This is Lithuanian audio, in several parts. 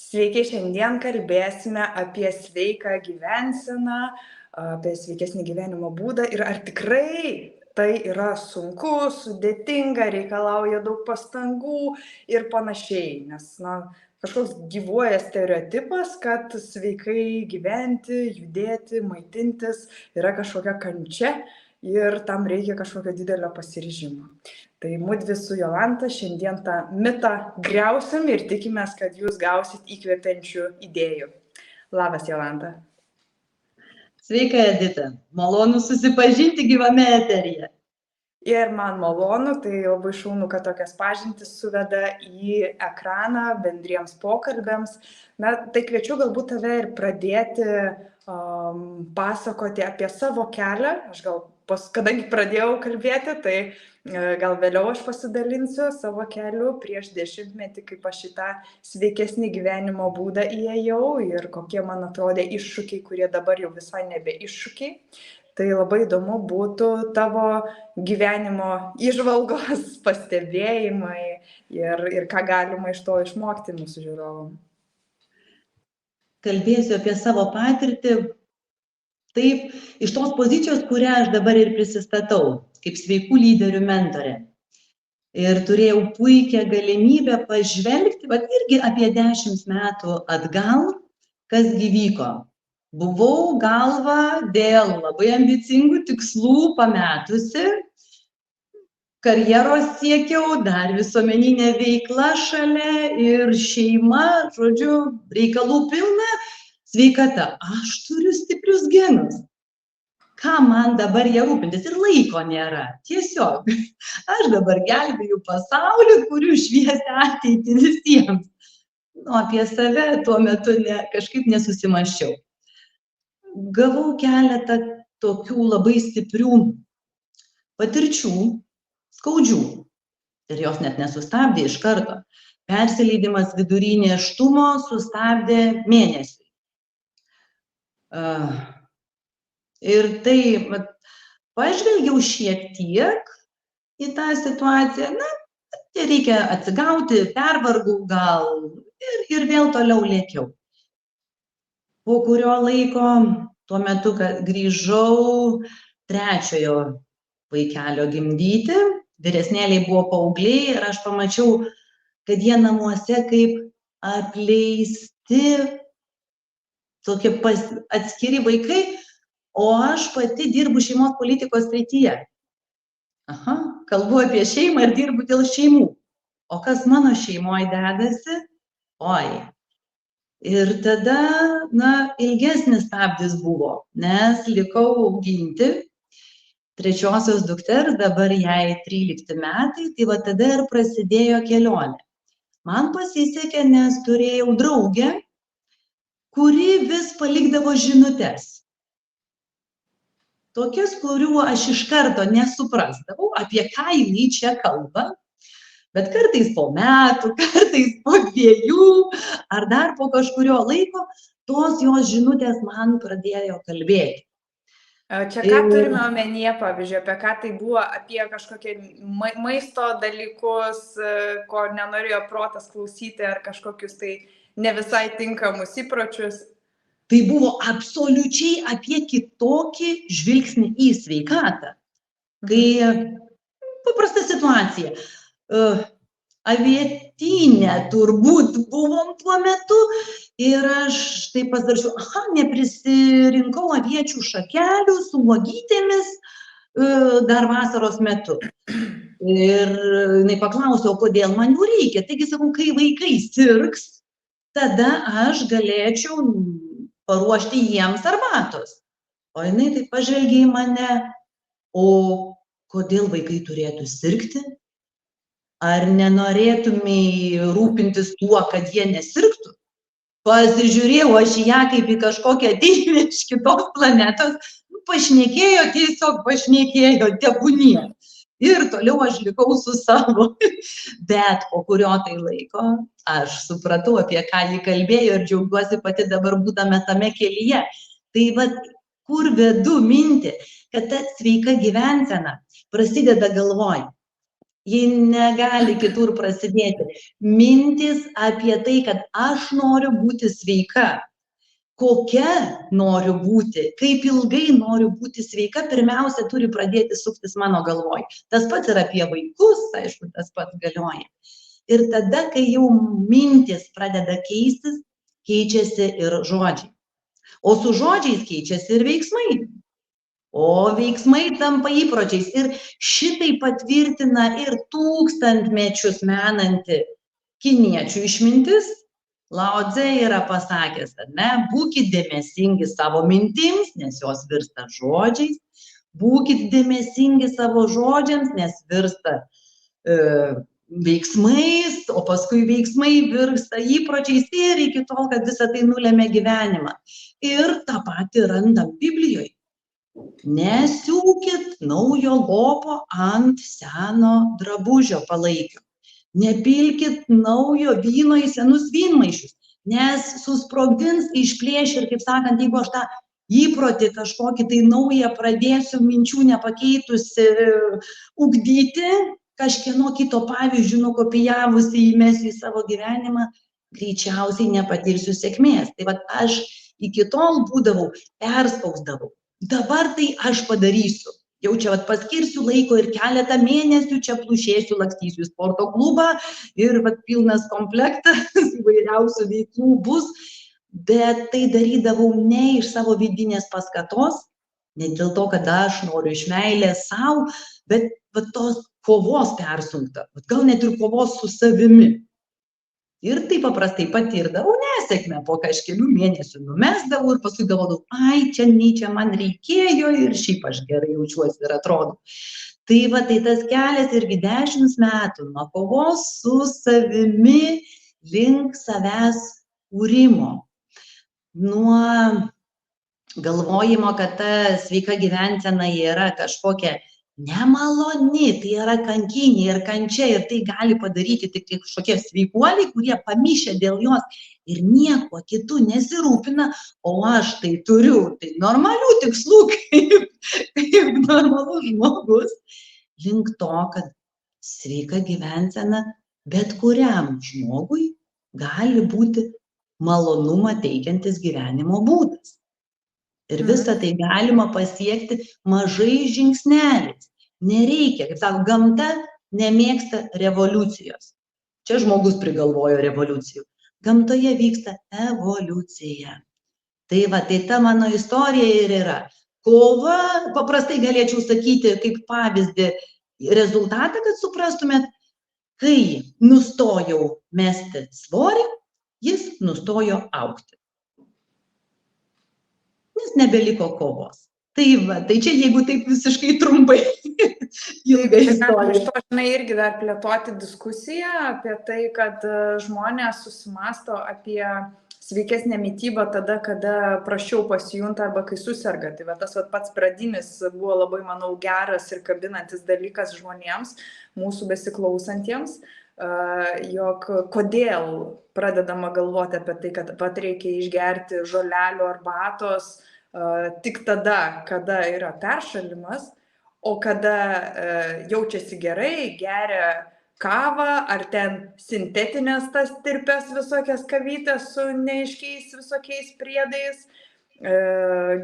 Sveiki, šiandien kalbėsime apie sveiką gyvenseną, apie sveikesnį gyvenimo būdą ir ar tikrai tai yra sunku, sudėtinga, reikalauja daug pastangų ir panašiai. Nes, kažkoks gyvuoja stereotipas, kad sveikai gyventi, judėti, maitintis yra kažkokia kančia ir tam reikia kažkokio didelio pasiryžimo. Tai mudvi su Jolanta šiandien tą mitą griausim ir tikimės, kad jūs gausit įkvepiančių idėjų. Labas, Jolanta. Sveika, Edita. Malonu susipažinti gyvame eteryje. Ir man malonu, tai labai šaunu, kad tokias pažintis suveda į ekraną bendriems pokalbėms. Tai kviečiu galbūt tave ir pradėti pasakoti apie savo kelią. Aš kadangi pradėjau kalbėti, tai gal vėliau aš pasidalinsiu savo keliu prieš 10 metį, kaip aš šitą sveikesnį gyvenimo būdą įėjau ir kokie man atrodė iššūkiai, kurie dabar jau visai nebe iššūkiai. Tai labai įdomu būtų tavo gyvenimo įžvalgos, pastebėjimai ir ką galima iš to išmokti mūsų žiūrovom. Kalbėsiu apie savo patirtį, taip, iš tos pozicijos, kurią aš dabar ir prisistatau, kaip sveikų lyderių mentorė. Ir turėjau puikią galimybę pažvelgti, irgi apie 10 metų atgal, kas vyko. Buvau galvą dėl labai ambicingų tikslų pametusi, karjeros siekiau, dar visuomeninė veikla šalia ir šeima, žodžiu, reikalų pilna, sveikata. Aš turiu stiprius genus. Ką man dabar jie rūpintis? Ir laiko nėra. Tiesiog. Aš dabar gelbėju pasaulį, kuriu šviesią ateitį visiems. Apie save tuo metu kažkaip nesusimąsčiau. Gavau keletą tokių labai stiprių patirčių, skaudžių. Ir jos net nesustabdė iš karto. Persileidimas vidury nėštumo sustabdė mėnesį. Ir tai pažvelgiau šiek tiek į tą situaciją. Reikia atsigauti, pervargau gal ir vėl toliau lėkiau. Po kurio laiko, tuo metu, kad grįžau 3-ojo vaikelio gimdyti, vyresnėliai buvo paaugliai ir aš pamačiau, kad jie namuose kaip apleisti, tokie atskiri vaikai, o aš pati dirbu šeimos politikos srityje. Kalbu apie šeimą ir dirbu dėl šeimų. O kas mano šeimoje dedasi? Ir tada, ilgesnis stabdis buvo, nes likau auginti 3-osios dukters, dabar jai 13 metai, tai tada ir prasidėjo kelionė. Man pasisekė, nes turėjau draugę, kuri vis palikdavo žinutes. Tokias, kurių aš iš karto nesuprasdavau, apie ką jinai čia kalba. Bet kartais po metų, kartais po 2, ar dar po kažkurio laiko, tos jos žinutės man pradėjo kalbėti. Čia ką turime omenyje, pavyzdžiui, apie ką tai buvo, apie kažkokie maisto dalykus, ko nenorėjo protas klausyti, ar kažkokius tai ne visai tinkamus įpročius? Tai buvo absoliučiai apie kitokį žvilgsnį į sveikatą. Kai paprasta situacija. Avietinė turbūt buvom tuo metu ir aš taip pasidariau, neprisirinkau aviečių šakelių su uogytėmis dar vasaros metu. Ir jinai paklausė, kodėl man jų reikia. Taigi sakau, kai vaikai sirgs, tada aš galėčiau paruošti jiems arbatos. O jinai taip pažvelgė į mane, o kodėl vaikai turėtų sirgti? Ar nenorėtumei rūpintis tuo, kad jie nesirgtų? Pasižiūrėjau aš į ją kaip į kažkokią deivę iš kitos planetos, pašnekėjo, tiesiog pašnekėjo, tebūnie. Ir toliau aš likau su savo. Bet po kurio tai laiko aš supratau, apie ką ji kalbėjo ir džiaugiuosi pati dabar būdama tame kelyje. Tai kur vedu mintį, kad ta sveika gyvensena prasideda galvoj. ji negali kitur prasidėti. Mintis apie tai, kad aš noriu būti sveika, kokia noriu būti, kaip ilgai noriu būti sveika, pirmiausia turi pradėti suktis mano galvoj. Tas pats ir apie vaikus, aišku, tas pats galioja. Ir tada, kai jau mintis pradeda keistis, keičiasi ir žodžiai. O su žodžiais keičiasi ir veiksmai. O veiksmai tampa įpročiais. Ir šitai patvirtina ir tūkstantmečius menanti kiniečių išmintis. Lao Tse yra pasakęs, ne, būkit dėmesingi savo mintims, nes jos virsta žodžiais, būkit dėmesingi savo žodžiams, nes virsta veiksmais, o paskui veiksmai virsta įpročiais ir iki tol, kad visą tai nulėmė gyvenimą. Ir tą patį randam Biblijoje. Nesiūkit naujo lopo ant seno drabužio palaikio. Nepilkit naujo vyno į senus vynmaišius, nes susprogdins, išplėš ir, kaip sakant, jeigu aš tą įprotį kažkokį tai naują pradėsiu minčių nepakeitusi ugdyti, kažkieno kito pavyzdžių nukopijavusi įmesiu į savo gyvenimą, greičiausiai nepatirsiu sėkmės. Tai vat aš iki tol būdavau, perspausdavau. Dabar tai aš padarysiu. Jau čia paskirsiu laiko ir keletą mėnesių čia plušėsiu, lakstysiu į sporto klubą ir pilnas komplektas įvairiausių veiklų bus, bet tai darydavau ne iš savo vidinės paskatos, ne dėl to, kad aš noriu iš meilės savo, bet tos kovos persunkta, gal net ir kovos su savimi. Ir tai paprastai patirdavau nesėkmę, po kažkelių mėnesių numesdavau ir paskui galvodavau, ai, čia man reikėjo ir šiaip aš gerai jaučiuosi ir atrodo. Tai tai tas kelias irgi 10 metų nuo kovos su savimi link savęs kūrimo. Nuo galvojimo, kad ta sveika gyvensena yra kažkokia nemaloni, tai yra kankinė ir kančia ir tai gali padaryti tik kažkokie sveikuoliai, kurie pamišę dėl jos ir nieko kitų nesirūpina, o aš tai turiu tai normalių tikslų kaip normalus žmogus, link to, kad sveika gyvensena bet kuriam žmogui gali būti malonumą teikiantis gyvenimo būdas. Ir visą tai galima pasiekti mažais žingsneliais. Nereikia, kaip sako, gamta nemėgsta revoliucijos. Čia žmogus prigalvojo revoliucijų. Gamtoje vyksta evoliucija. Tai ta mano istorija ir yra. Kova, paprastai galėčiau sakyti kaip pavyzdį rezultatą, kad suprastumėt, kai nustojau mesti svorį, jis nustojo augti. Nes nebeliko kovos. Tai čia jeigu taip visiškai trumpai ilga istorija. Iš to, žinai, irgi dar plėtoti diskusiją apie tai, kad žmonės susimąsto apie sveikesnę mitybą tada, kada prasčiau pasijunta arba kai suserga. Tai tas pats pradinis buvo labai, manau, geras ir kabinantis dalykas žmonėms, mūsų besiklausantiems, jog kodėl pradedama galvoti apie tai, kad reikia išgerti žolelių arbatos tik tada, kada yra peršalimas, o kada jaučiasi gerai, geria kavą ar ten sintetinės tas tirpes visokias kavytės su neaiškiais visokiais priedais,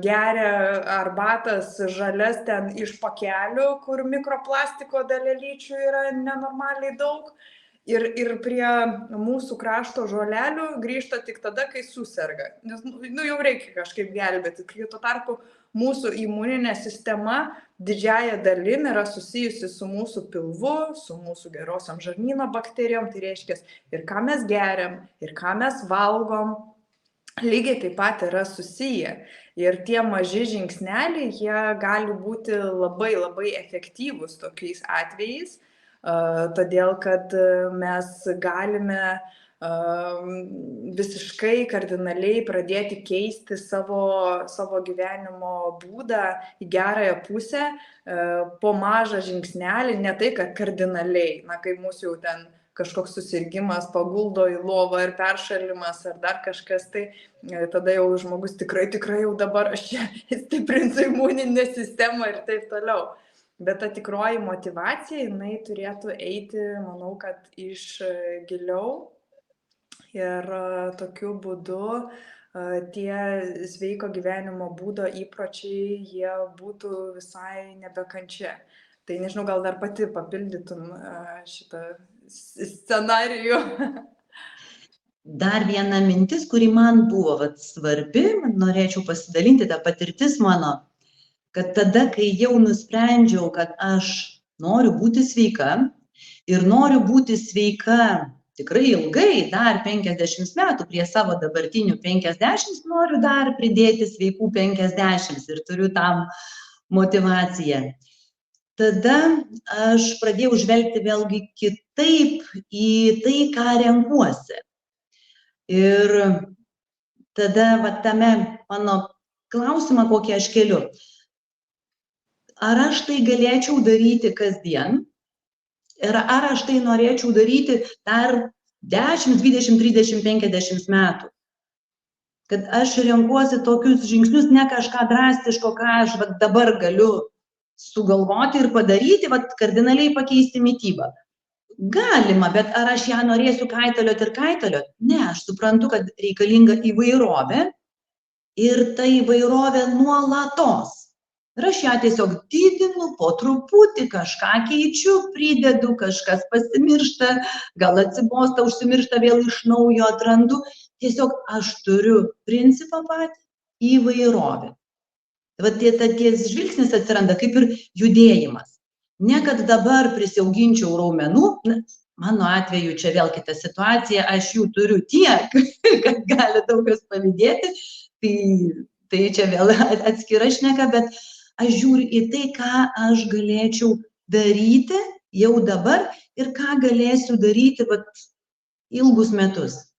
geria arbatas žalias ten iš pakelių, kur mikroplastiko dalelyčių yra nenormaliai daug. Ir prie mūsų krašto žolelių grįžta tik tada, kai suserga. Nes jau reikia kažkaip gelbėti. Kai tuo tarpu mūsų imuninė sistema didžiąja dalim yra susijusi su mūsų pilvu, su mūsų gerosiom žarnyno bakterijom. Tai reiškia ir ką mes geriam, ir ką mes valgom, lygiai taip pat yra susiję. Ir tie maži žingsneliai, jie gali būti labai, labai efektyvūs tokiais atvejais. Todėl, kad mes galime visiškai kardinaliai pradėti keisti savo gyvenimo būdą į gerąją pusę po mažą žingsnelį, ne tai, kad kardinaliai, kai mūsų jau ten kažkoks susirgimas paguldo į lovą ir peršalimas ar dar kažkas, tai tada jau žmogus tikrai jau dabar aš čia stiprinsiu imuninę sistemą ir taip toliau. Bet ta tikroji motyvacija, jinai turėtų eiti, manau, kad iš giliau ir tokiu būdu tie sveiko gyvenimo būdo įpročiai, jie būtų visai nebekančia. Tai nežinau, gal dar pati papildytum šitą scenarijų. Dar viena mintis, kuri man buvo svarbi, norėčiau pasidalinti tą patirtis mano, kad tada, kai jau nusprendžiau, kad aš noriu būti sveika ir noriu būti sveika tikrai ilgai, dar 50 metų prie savo dabartinių 50, noriu dar pridėti sveikų 50 ir turiu tam motivaciją. Tada aš pradėjau žvelgti vėlgi kitaip į tai, ką renkuosi. Ir tada tame mano klausimą, kokį aš keliu. Ar aš tai galėčiau daryti kasdien? Ir ar aš tai norėčiau daryti dar 10, 20, 30, 50 metų? Kad aš renkuosi tokius žingsnius, ne kažką drastiško, ką aš dabar galiu sugalvoti ir padaryti, kardinaliai pakeisti mitybą. Galima, bet ar aš ją norėsiu kaitalioti ir kaitalioti? Ne, aš suprantu, kad reikalinga įvairovė ir ta įvairovė nuolatos. Ir aš ją tiesiog didinu, po truputį kažką keičiu, pridedu, kažkas pasimiršta, gal atsibosta, užsimiršta, vėl iš naujo atrandu. Tiesiog aš turiu principą patį - įvairovę. Ties žvilgsnis atsiranda kaip ir judėjimas. Ne, kad dabar prisiauginčiau raumenų, mano atveju čia vėl kita situacija, aš jų turiu tiek, kad gali daug kas pavydėti, tai čia vėl atskira šneka, bet aš žiūriu į tai, ką aš galėčiau daryti jau dabar ir ką galėsiu daryti ilgus metus.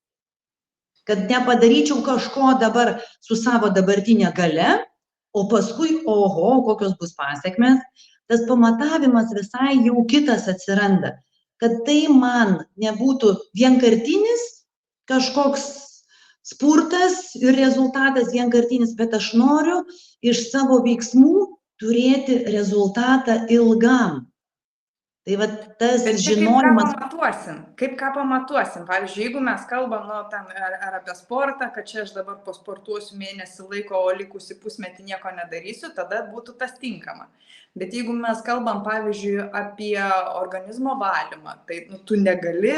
Kad nepadaryčiau kažko dabar su savo dabartinė galia, o paskui, oho, kokios bus pasekmės, tas pamatavimas visai jau kitas atsiranda. Kad tai man nebūtų vienkartinis kažkoks spurtas ir rezultatas vienkartinis, bet aš noriu iš savo veiksmų turėti rezultatą ilgam. Tai tas žinojimas. Kaip ką pamatuosim? Pavyzdžiui, jeigu mes kalbam ar apie sportą, kad čia aš dabar pasportuosiu mėnesį laiko, o likusį pusmetį nieko nedarysiu, tada būtų tas tinkama. Bet jeigu mes kalbam, pavyzdžiui, apie organizmo valymą, tai tu negali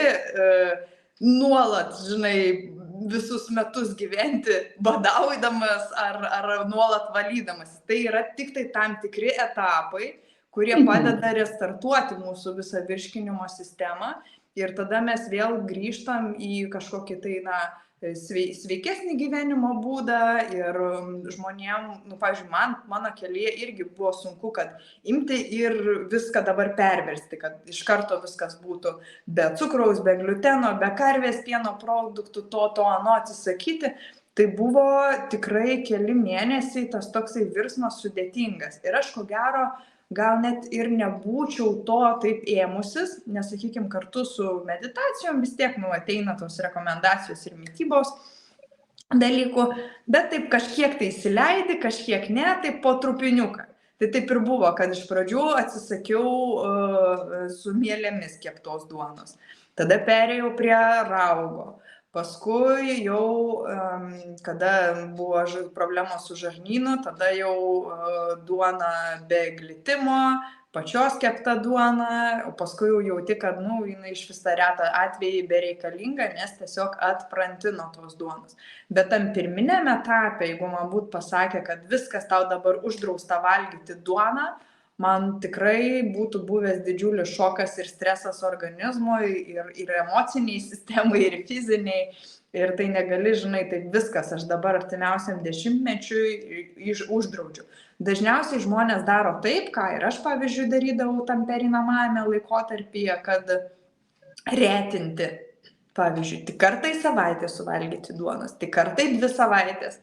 nuolat, visus metus gyventi badaudamas ar nuolat valydamas. Tai yra tik tai tam tikri etapai, kurie padeda restartuoti mūsų visą virškinimo sistemą ir tada mes vėl grįžtam į kažkokį sveikesnį gyvenimo būdą ir žmonėm, pavyzdžiui, mano kelyje irgi buvo sunku, kad imti ir viską dabar perversti, kad iš karto viskas būtų be cukraus, be gliuteno, be karvės pieno produktų, ano atsisakyti. Tai buvo tikrai keli mėnesiai tas toksai virsmas sudėtingas. Ir aš ko gero gal net ir nebūčiau to taip ėmusis, nes, sakykime, kartu su meditacijom vis tiek ateina tos rekomendacijos ir mitybos dalykų, bet taip kažkiek tai įsileidi, kažkiek ne, taip po trupiniuką. Tai taip ir buvo, kad iš pradžių atsisakiau su mielėmis keptos duonos. Tada perėjau prie raugo. Paskui jau, kada buvo problemos su žarnynu, tada jau duona be glitimo, pačios kepta duona, o paskui jau jauti, kad jinai iš vis retą atvejį bereikalinga, nes tiesiog atpranti nuo tos duonos. Bet tam pirminėme etape, jeigu man būtų pasakę, kad viskas tau dabar uždrausta valgyti duoną, man tikrai būtų buvęs didžiulis šokas ir stresas organizmui, ir emociniai sistemai, ir fiziniai. Ir tai negali, tai viskas, aš dabar artimiausiam dešimtmečiui uždraudžiu. Dažniausiai žmonės daro taip, ką ir aš, pavyzdžiui, darydavau tam pereinamajame laikotarpyje, kad retinti. Pavyzdžiui, tik kartą į savaitę suvalgyti duonos, tik kartą į 2 savaitės,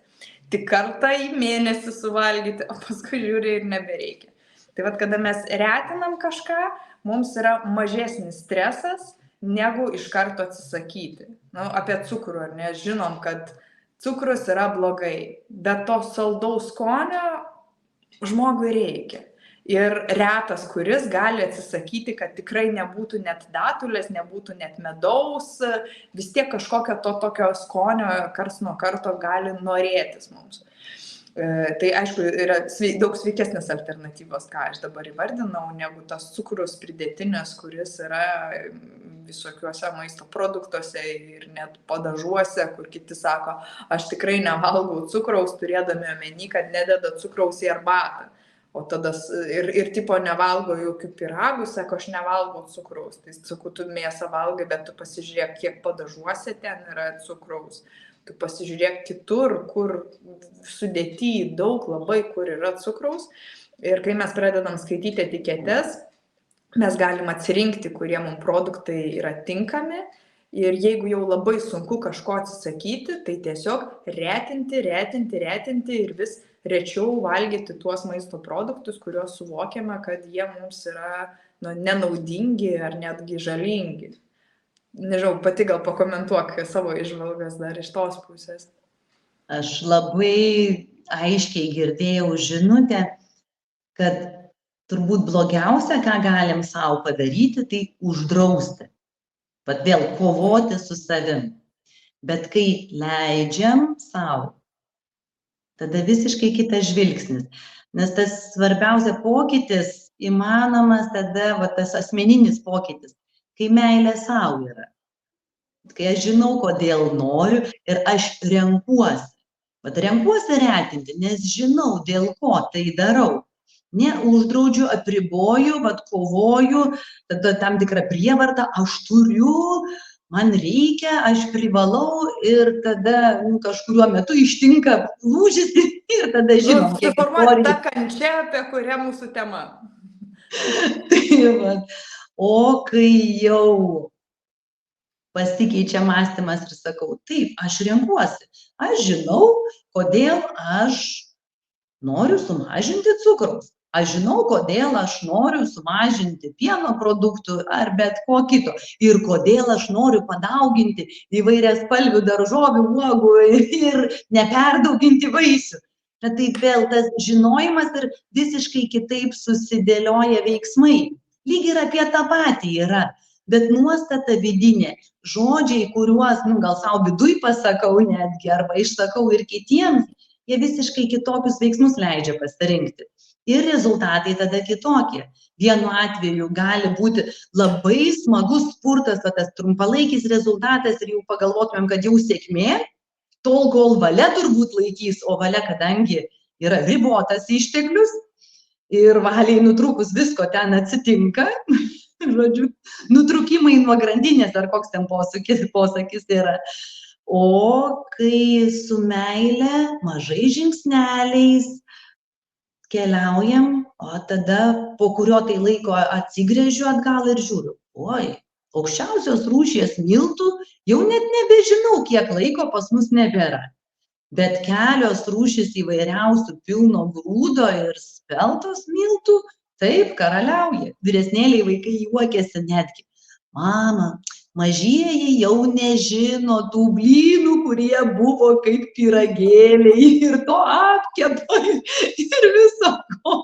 tik kartą į mėnesį suvalgyti, o paskui žiūri ir nebereikia. Tai kada mes retinam kažką, mums yra mažesnis stresas, negu iš karto atsisakyti. Apie cukrų, ar ne? Žinom, kad cukrus yra blogai, bet to saldaus skonio žmogui reikia. Ir retas, kuris gali atsisakyti, kad tikrai nebūtų net datulės, nebūtų net medaus, vis tiek kažkokio to tokio skonio karts nuo karto gali norėtis mums. Tai aišku, yra daug sveikesnės alternatyvos, ką aš dabar įvardinau, negu tas cukrus pridėtinės, kuris yra visokiuose maisto produktuose ir net padažuose, kur kiti sako, aš tikrai nevalgau cukraus, turėdami omeny, kad nededa cukraus į arbatą. O tada ir tipo nevalgo jokių pyragų, sako, aš nevalgau cukraus. Tai sakau, tu mėsą valgai, bet tu pasižiūrėk, kiek padažuose ten yra cukraus. Tu pasižiūrėk kitur, kur sudėty daug labai, kur yra cukraus. Ir kai mes pradedam skaityti etiketes, mes galim atsirinkti, kurie mums produktai yra tinkami. Ir jeigu jau labai sunku kažko atsisakyti, tai tiesiog retinti ir vis rečiau valgyti tuos maisto produktus, kuriuos suvokiame, kad jie mums yra nenaudingi ar netgi žalingi. Nežinau, pati gal pakomentuok savo įžvalgas dar iš tos pusės. Aš labai aiškiai girdėjau žinutę, kad turbūt blogiausia, ką galim savo padaryti, tai uždrausti. Vat vėl kovoti su savim. Bet kai leidžiam savo, tada visiškai kitas žvilgsnis. Nes tas svarbiausia pokytis įmanomas tada, va, tas asmeninis pokytis. Kai meilė savo yra, kai aš žinau, kodėl noriu ir aš renkuosi. Bet renkuosi retinti, nes žinau, dėl ko tai darau. Neuždraudžiu, apriboju, vat kovoju, tada tam tikrą prievartą, aš turiu, man reikia, aš privalau ir tada kažkuriuo metu ištinka lūžis ir tada žinom, kiek nori. Ta kančia, apie kurią mūsų tema. Tai va. O kai jau pasikeičia mąstymas ir sakau, taip, aš renkuosi. Aš žinau, kodėl aš noriu sumažinti cukraus. Aš žinau, kodėl aš noriu sumažinti pieno produktų ar bet ko kito. Ir kodėl aš noriu padauginti įvairias spalvių daržovių, uogų ir neperdauginti vaisių. Bet taip vėl tas žinojimas ir visiškai kitaip susidėlioja veiksmai. Lyg ir apie tą patį yra, bet nuostata vidinė, žodžiai, kuriuos, gal savo viduj pasakau netgi, arba išsakau ir kitiems, jie visiškai kitokius veiksmus leidžia pasirinkti. Ir rezultatai tada kitokie. Vienu atveju gali būti labai smagus spurtas, tas trumpalaikis rezultatas ir jau pagalvotumėm, kad jau sėkmė, tol kol valia turbūt laikys, o valia, kadangi yra ribotas išteklius, ir valiai nutrūkus visko ten atsitinka, žodžiu, nutrūkimai nuo grandinės, ar koks ten posakis yra. O kai su meile, mažai žingsneliais keliaujam, o tada po kurio tai laiko atsigręžiu atgal ir žiūriu, oi, aukščiausios rūšies miltų jau net nebežinau, kiek laiko pas mus nebėra. Bet kelios rūšys įvairiausių pilno grūdo ir speltos miltų, taip, karaliauja. Vyresnėliai vaikai juokiasi netgi. Mama, mažieji jau nežino tų blynų, kurie buvo kaip pyragėliai ir to apkepo ir viso ko.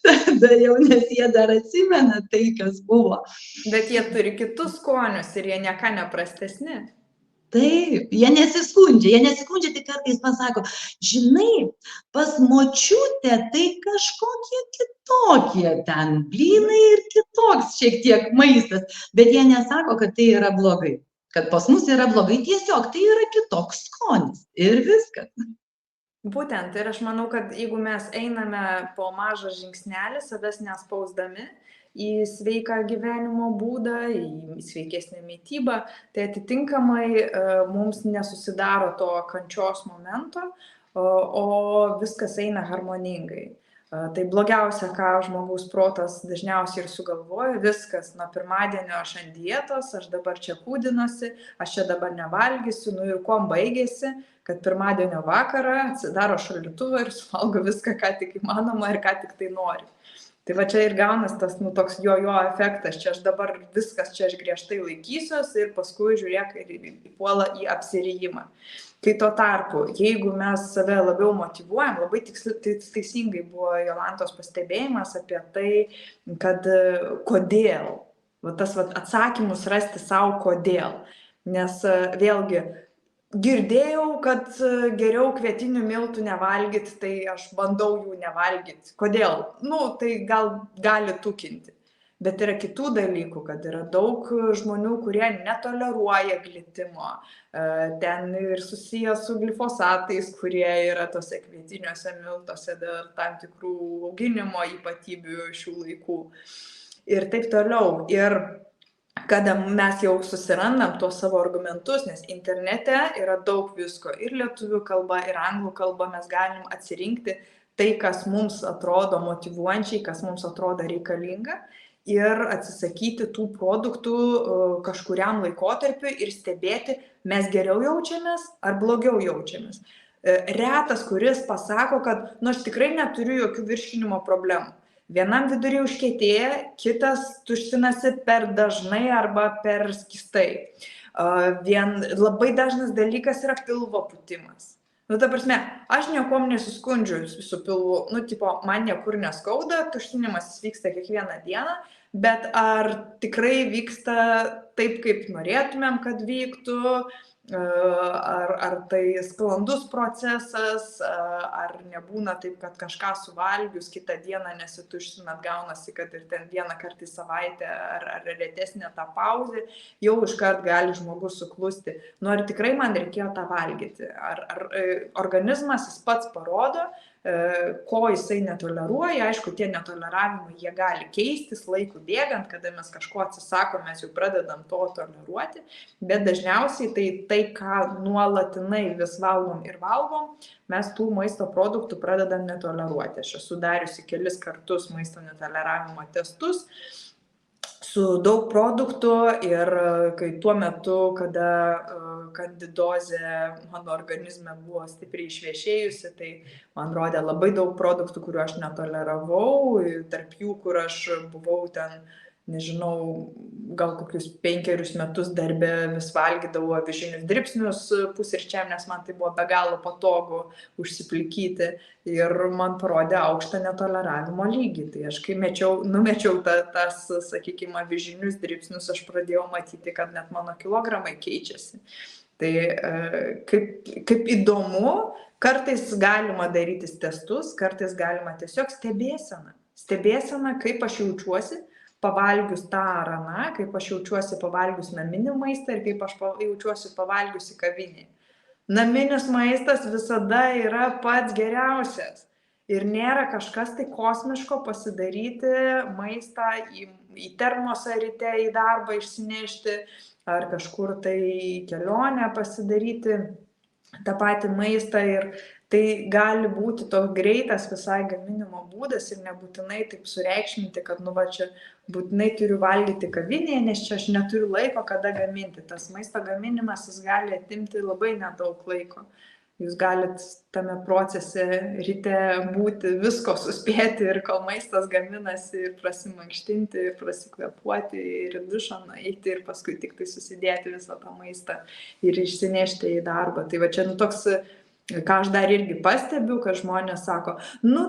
Tada jau, nes jie dar atsimena tai, kas buvo. Bet jie turi kitus skonius ir jie nieka neprastesni. Taip, jie nesiskundžia, tik kartais pasako, žinai, pas močiutę tai kažkokie kitokie ten blynai ir kitoks šiek tiek maistas, bet jie nesako, kad tai yra blogai, kad pas mus yra blogai, tiesiog tai yra kitoks skonis ir viskas. Būtent, ir aš manau, kad jeigu mes einame po mažą žingsnelį, savęs nespausdami, į sveiką gyvenimo būdą, į sveikesnę mitybą, tai atitinkamai mums nesusidaro to kančios momento, o viskas eina harmoningai. Tai blogiausia, ką žmogaus protas dažniausiai ir sugalvoja, viskas, nuo pirmadienio aš ant dietos, aš dabar čia kūdinuosi, aš čia dabar nevalgysiu, ir kuom baigėsi, kad pirmadienio vakarą atsidaro šaldytuvą ir suvalgo viską, ką tik įmanoma ir ką tik tai nori. Tai va čia ir gaunas tas, toks jo efektas, čia aš dabar viskas, čia aš griežtai laikysiuos ir paskui žiūrėk ir puola į apsirijimą. Kai tuo tarpu, jeigu mes save labiau motyvuojam, labai teisingai buvo Jolantos pastebėjimas apie tai, kad kodėl, tas atsakymus rasti savo kodėl. Nes vėlgi, girdėjau, kad geriau kvietinių miltų nevalgyti, tai aš bandau jų nevalgyti. Kodėl? Tai gal gali tukinti. Bet yra kitų dalykų, kad yra daug žmonių, kurie netoleruoja glitimo. Ten ir susiję su glifosatais, kurie yra tose kvietiniuose miltuose dėl tam tikrų auginimo ypatybių šių laikų. Ir taip toliau. Ir kada mes jau susirandam tuos savo argumentus, nes internete yra daug visko, ir lietuvių kalba, ir anglų kalba mes galim atsirinkti tai, kas mums atrodo motyvuojančiai, kas mums atrodo reikalinga, ir atsisakyti tų produktų kažkuriam laikotarpiu ir stebėti, mes geriau jaučiamės ar blogiau jaučiamės. Retas, kuris pasako, kad aš tikrai neturiu jokių virškinimo problemų. Vienam viduriai užkietėja, kitas tuštinasi per dažnai arba per skystai. Labai dažnas dalykas yra pilvo pūtimas. Ta prasme, aš niekom nesiskundžiu su pilvu, man niekur neskauda, tuštinimas vyksta kiekvieną dieną, bet ar tikrai vyksta taip, kaip norėtumėm, kad vyktų, ar tai sklandus procesas, ar nebūna taip, kad kažką suvalgius kitą dieną nesituštinat, gaunasi, kad ir ten vieną kartą į savaitę ar retesnė ta pauzė, jau iškart gali žmogus suklusti. Ar tikrai man reikėjo tą valgyti? Ar organizmas jis pats parodo, ko jisai netoleruoja. Aišku, tie netoleravimai, jie gali keistis laikų bėgant, kada mes kažko atsisakom, mes jau pradedam to toleruoti, bet dažniausiai tai, ką nuolatinai vis valgom ir valgom, mes tų maisto produktų pradedam netoleruoti. Aš esu dariusi kelis kartus maisto netoleravimo testus su daug produktų, ir kai tuo metu, kada kandidozė mano organizme buvo stipriai išvešėjusi, tai man rodė labai daug produktų, kuriuo aš netoleravau, tarp jų, kur aš buvau ten, nežinau, gal kokius 5 metus darbe vis valgydavau avižinius dribsnius pusryčiam, nes man tai buvo be galo patogu užsiplikyti, ir man parodė aukštą netoleravimo lygį. Tai aš kai numečiau tas, sakykime, avižinius dribsnius, aš pradėjau matyti, kad net mano kilogramai keičiasi. Tai kaip įdomu, kartais galima darytis testus, kartais galima tiesiog stebėseną, kaip aš jaučiuosi pavalgius tą ar aną, kaip aš jaučiuosi pavalgius naminį maistą ir kaip aš jaučiuosi pavalgiusi kavinėje. Naminis maistas visada yra pats geriausias ir nėra kažkas tai kosmiško pasidaryti maistą į termosą ryte į darbą išsinešti ar kažkur tai į kelionę pasidaryti tą patį maistą, ir tai gali būti toks greitas visai gaminimo būdas ir nebūtinai taip sureikšminti, kad čia būtinai turiu valgyti kavinėje, nes čia aš neturiu laiko, kada gaminti. Tas maisto gaminimas jis gali atimti labai nedaug laiko. Jūs galit tame procese ryte būti, visko suspėti, ir kol maistas gaminasi, ir prasimankštinti, ir prasikvėpuoti, ir į dušą nueiti, ir paskui tik tai susidėti visą tą maistą ir išsinešti į darbą. Tai va čia toks, ką aš dar irgi pastebiu, kad žmonės sako,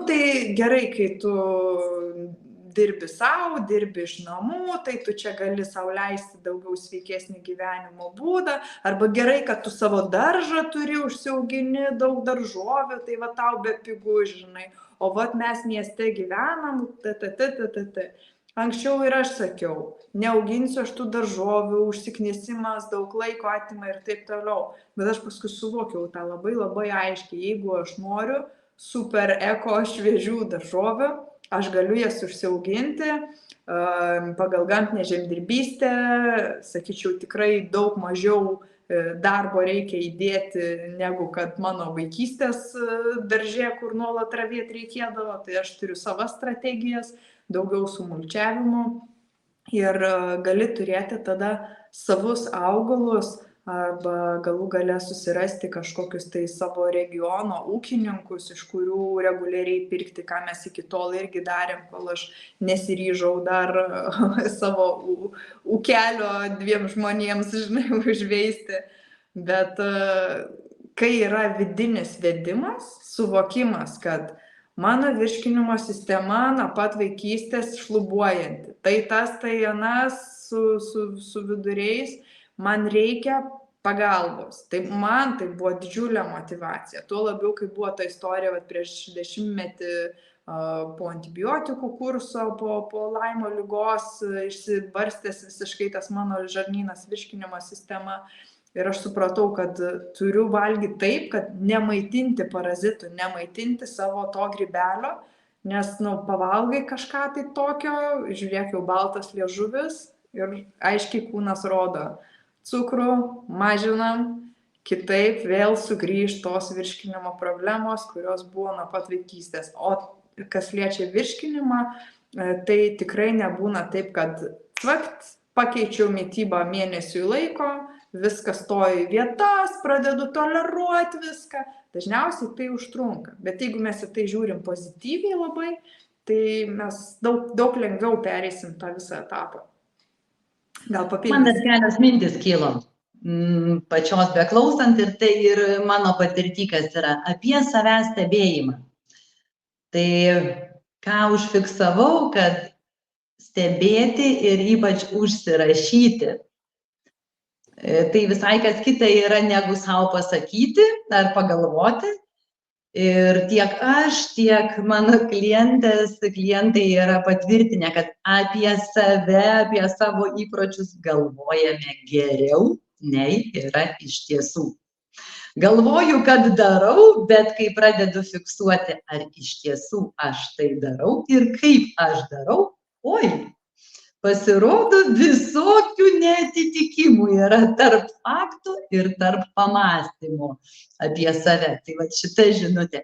tai gerai, kai tu dirbi savo, dirbi iš namų, tai tu čia gali sau leisti daugiau sveikesnį gyvenimo būdą, arba gerai, kad tu savo daržą turi, užsiaugini daug daržovių, tai va tau be pigų, žinai, o mes mieste gyvenam, Anksčiau ir aš sakiau, neauginsiu aš tų daržovių, užsiknisimas daug laiko atima ir taip toliau, bet aš paskui suvokiau tą labai labai aiškiai, jeigu aš noriu super eko šviežių daržovių, aš galiu jas užsiauginti pagal gamtinę žemdirbystę, sakyčiau, tikrai daug mažiau darbo reikia įdėti, negu kad mano vaikystės darže, kur nuolat ravėti reikėdavo, tai aš turiu savas strategijas, daugiau sumulčiavimų ir gali turėti tada savus augalus, arba galų gale susirasti kažkokius tai savo regiono ūkininkus, iš kurių reguliariai pirkti, ką mes iki tol irgi darėm, kol aš nesiryžau dar savo ūkelio 2 žmonėms, žinai, užveisti. Bet kai yra vidinis vedimas, suvokimas, kad mano virškinimo sistema nuo pat vaikystės šlubuojanti. Tai tas, tai anas su viduriais, man reikia pagalbos. Tai man tai buvo didžiulė motivacija. Tuo labiau, kai buvo ta istorija prieš 10-metį po antibiotikų kurso, po Laimo ligos, išsibarstęs visiškai tas mano žarnynas, virškinimo sistema. Ir aš supratau, kad turiu valgyti taip, kad nemaitinti parazitų, nemaitinti savo to grybelio, nes, pavalgai kažką tai tokio, žiūrėk, jau baltas liežuvis ir aiškiai kūnas rodo, cukrų mažinam, kitaip vėl sugrįž tos virškinimo problemos, kurios buvo nuo pat vaikystės. O kas liečia virškinimą, tai tikrai nebūna taip, kad pakeičiau mitybą mėnesiui laiko, viskas stoja į vietas, pradedu toleruoti viską. Dažniausiai tai užtrunka. Bet jeigu mes į tai žiūrim pozityviai labai, tai mes daug lengviau pereisim tą visą etapą. Gal papildys? Man dar kelios mintis kilo pačios beklausant ir tai ir mano patirtikas yra apie savęs stebėjimą. Tai ką užfiksavau, kad stebėti ir ypač užsirašyti. Tai visai kas kita yra negu savo pasakyti ar pagalvoti. Ir tiek aš, tiek mano klientai yra patvirtinę, kad apie save, apie savo įpročius galvojame geriau, nei yra iš tiesų. Galvoju, kad darau, bet kai pradedu fiksuoti, ar iš tiesų aš tai darau ir kaip aš darau, pasirodo visokių neatitikimų yra tarp faktų ir tarp pamąstymų apie save. Tai va šita žinutė.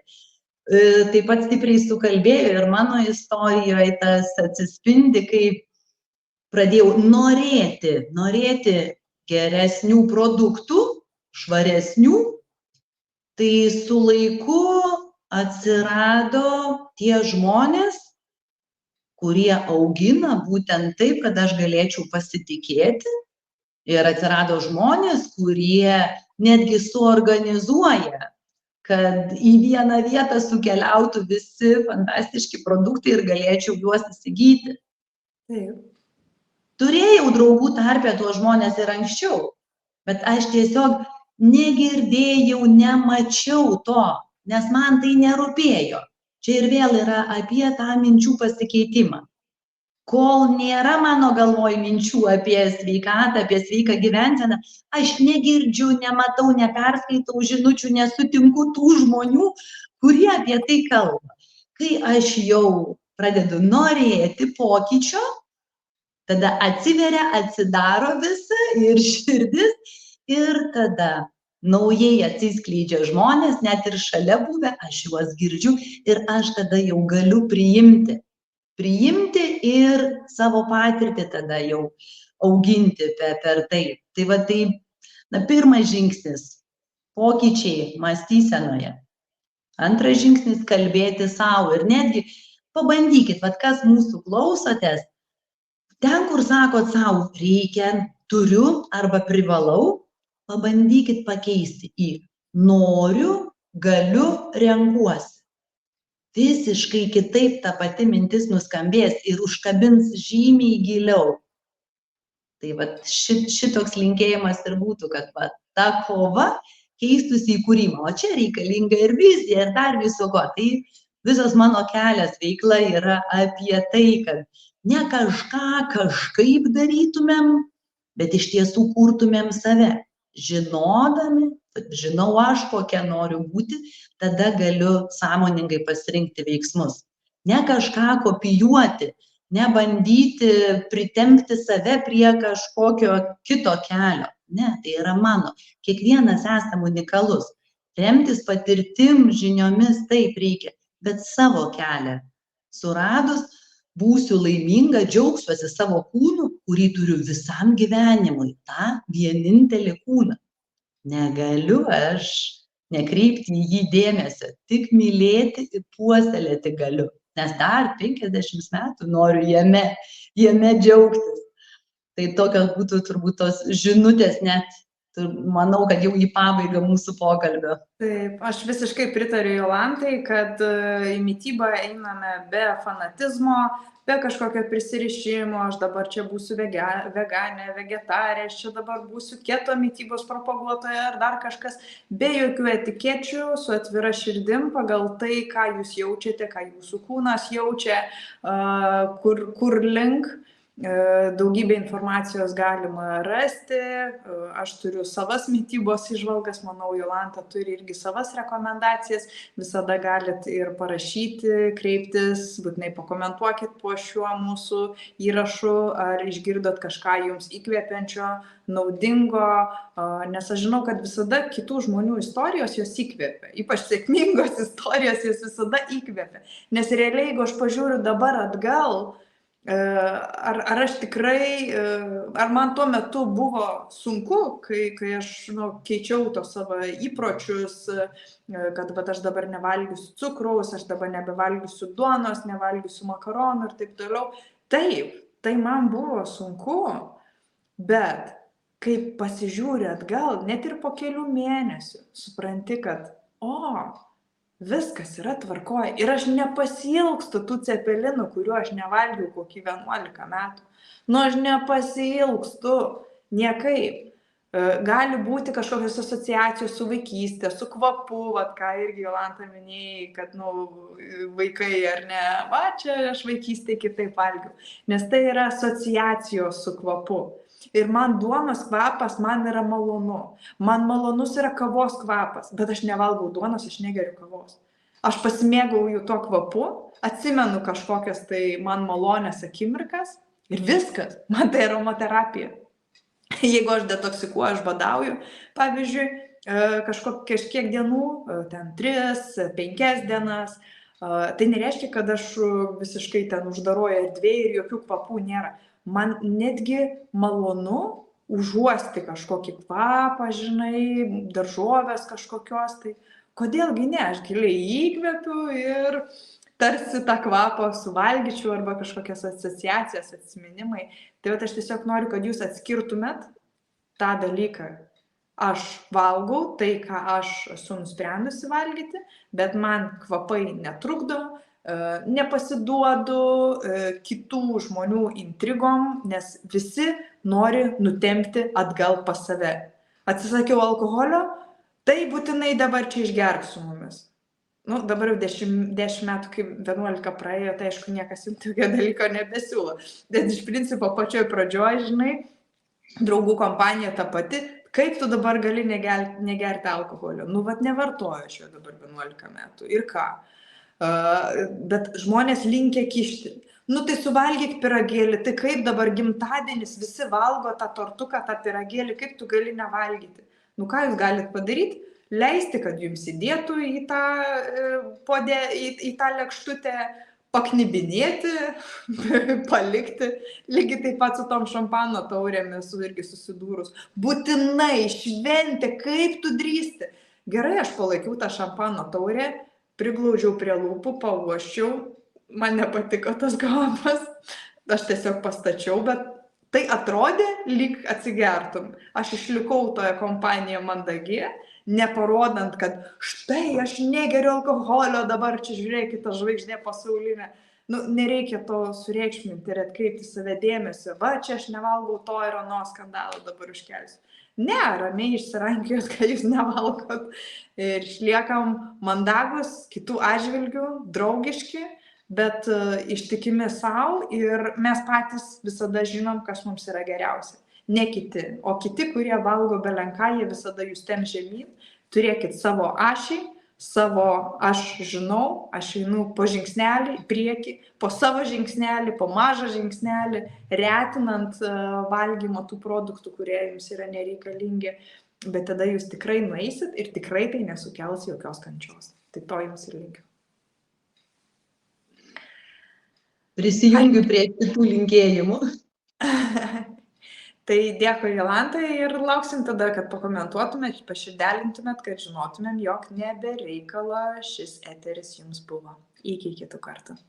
Taip pat stipriai sukalbėjo ir mano istorijoje tas atsispindi, kai pradėjau norėti geresnių produktų, švaresnių, tai su laiku atsirado tie žmonės, kurie augina būtent taip, kad aš galėčiau pasitikėti. Ir atsirado žmonės, kurie netgi suorganizuoja, kad į vieną vietą sukeliautų visi fantastiški produktai ir galėčiau juos įsigyti. Taip. Turėjau draugų tarpe tuos žmonės ir anksčiau, bet aš tiesiog negirdėjau, nemačiau to, nes man tai nerūpėjo. Čia ir vėl yra apie tą minčių pasikeitimą. Kol nėra mano galvoj minčių apie sveikatą, apie sveiką gyvenseną, aš negirdžiu, nematau, neperskaitau žinučių, nesutinku tų žmonių, kurie apie tai kalba. Kai aš jau pradedu norėti pokyčio, tada atsiveria, atsidaro visa ir širdis ir tada naujai atsiskleidžia žmonės, net ir šalia buvę, aš juos girdžiu ir aš tada jau galiu priimti ir savo patirtį tada jau auginti per tai. Tai va tai, pirmas žingsnis – pokyčiai mąstysenoje. Antras žingsnis – kalbėti savo ir netgi pabandykit, kas mūsų klausotės, ten, kur sakot savo reikia, turiu arba privalau, pabandykit pakeisti į noriu, galiu, renkuosi. Visiškai kitaip ta pati mintis nuskambės ir užkabins žymiai giliau. Tai šitoks linkėjimas ir būtų, kad ta kova keistųsi į kūrimą. O čia reikalinga ir vizija, ir dar viso ko. Tai visas mano kelias veikla yra apie tai, kad ne kažką kažkaip darytumėm, bet iš tiesų kurtumėm save. Žinau aš, kokia noriu būti, tada galiu sąmoningai pasirinkti veiksmus. Ne kažką kopijuoti, ne bandyti pritempti save prie kažkokio kito kelio. Ne, tai yra mano. Kiekvienas esam unikalus. Remtis patirtim, žiniomis taip reikia, bet savo kelią suradus būsiu laiminga, džiaugsiuosi savo kūnu, kurį turiu visam gyvenimui, tą vienintelį kūną. Negaliu aš nekreipti į jį dėmesio, tik mylėti ir puoselėti galiu, nes dar 50 metų noriu jame džiaugtis. Tai tokios būtų turbūt tos žinutės net manau, kad jau į pabaigą mūsų pokalbio. Taip, aš visiškai pritariu Jolantai, kad į mitybą einame be fanatizmo, be kažkokio prisirišimo, aš dabar čia būsiu veganė, vegetarė, aš čia dabar būsiu keto mitybos propaguotoja ar dar kažkas, be jokių etikečių, su atvira širdim, pagal tai, ką jūs jaučiate, ką jūsų kūnas jaučia, kur link. Daugybę informacijos galima rasti, aš turiu savas mitybos įžvalgas, manau, Jolanta turi irgi savas rekomendacijas, visada galit ir parašyti, kreiptis, būtinai pakomentuokit po šiuo mūsų įrašu, ar išgirdot kažką jums įkvepiančio, naudingo, nes aš žinau, kad visada kitų žmonių istorijos jos įkvepia, ypač sėkmingos istorijos jos visada įkvepia, nes realiai, jeigu aš pažiūriu dabar atgal, ar aš tikrai, ar man tuo metu buvo sunku, kai aš keičiau tos savo įpročius, kad aš dabar nevalgysiu cukraus, aš dabar nebevalgysiu duonos, nevalgysiu makaronų ir taip toliau. Taip, tai man buvo sunku, bet kai pasižiūri atgal, net ir po kelių mėnesių, supranti, kad viskas yra tvarkoje. Ir aš nepasiilgstu tų cepelinų, kuriuo aš nevalgiau kokį 11 metų. Aš nepasiilgstu niekaip. Gali būti kažkokios asociacijos su vaikystė, su kvapu, ką irgi Jolanta minėjai, kad vaikai ar ne, čia aš vaikystėje kitaip valgiau. Nes tai yra asociacijos su kvapu. Ir man duonos kvapas, man yra malonu. Man malonus yra kavos kvapas, bet aš nevalgau duonos, aš negeriu kavos. Aš pasimėgauju tuo kvapu, atsimenu kažkokias tai man malonės akimirkas ir viskas, man tai aromaterapija. Jeigu aš detoksikuoju, aš badauju, pavyzdžiui, kažkiek dienų, ten 3-5 dienas, tai nereiškia, kad aš visiškai ten uždaroju erdvėje ir jokių kvapų nėra. Man netgi malonu užuosti kažkokį kvapą, žinai, daržovės kažkokios, tai kodėlgi ne, aš giliai įkvepiu ir tarsi tą kvapą suvalgyčiau arba kažkokias asociacijas, atsiminimai. Tai aš tiesiog noriu, kad jūs atskirtumėt tą dalyką. Aš valgau tai, ką aš esu nusprendusi valgyti, bet man kvapai netrukdo, nepasiduodu kitų žmonių intrigom, nes visi nori nutempti atgal pas save. Atsisakiau alkoholio, tai būtinai dabar čia išgerk su mumis. Dabar jau 10 metų, kai 11 praėjo, tai aišku, niekas jums tokio dalyko nebesiūlo. Bet iš principo pačioj pradžioj, žinai, draugų kompanija ta pati, kaip tu dabar gali negerti alkoholio? Nevartoju aš jo dabar 11 metų. Ir ką? Bet žmonės linkę kišti. Tai suvalgyk pyragėlį, tai kaip dabar gimtadienis, visi valgo tą tortuką, tą pyragėlį, kaip tu gali nevalgyti? Ką jūs galite padaryti? Leisti, kad jums įdėtų į tą lėkštutę, paknibinėti, palikti. Lygiai taip pat su tom šampano taurėmis irgi susidūrus. Būtinai šventė, kaip tu drįsti. Gerai, aš palaikiau tą šampano taurę, priglaudžiau prie lūpų, pauoščiau, man nepatiko tas kvapas, aš tiesiog pastačiau, bet tai atrodė, lyg atsigertum. Aš išlikau toje kompanijoje mandagiai, neparodant, kad štai aš negeriu alkoholio, dabar čia žiūrėkit, ta žvaigždė pasaulinė. Nereikia to sureikšminti ir atkreipti save dėmesio. Čia aš nevalgau to ir ano skandalą, dabar užkelsiu. Ne, ramiai išsirankiojot, kad jūs nevalgot ir išliekam mandagus, kitų atžvilgių, draugiški, bet ištikimi savo ir mes patys visada žinom, kas mums yra geriausia. Ne kiti, o kiti, kurie valgo belenką, jie visada jūs tem žemyn, turėkit savo ašį, savo aš žinau, aš einu po žingsnelį į priekį, po savo žingsnelį, po mažą žingsnelį, retinant valgymo tų produktų, kurie jums yra nereikalingi, bet tada jūs tikrai nueisit ir tikrai tai nesukels jokios kančios. Tai to jums ir linkiu. Prisijungiu prie kitų linkėjimų. Tai dėkui Jolantai ir lauksim tada, kad pakomentuotumėt, paširdelintumėt, kad žinotumėm, jog nebe reikalo šis eteris jums buvo. Iki kitų kartų.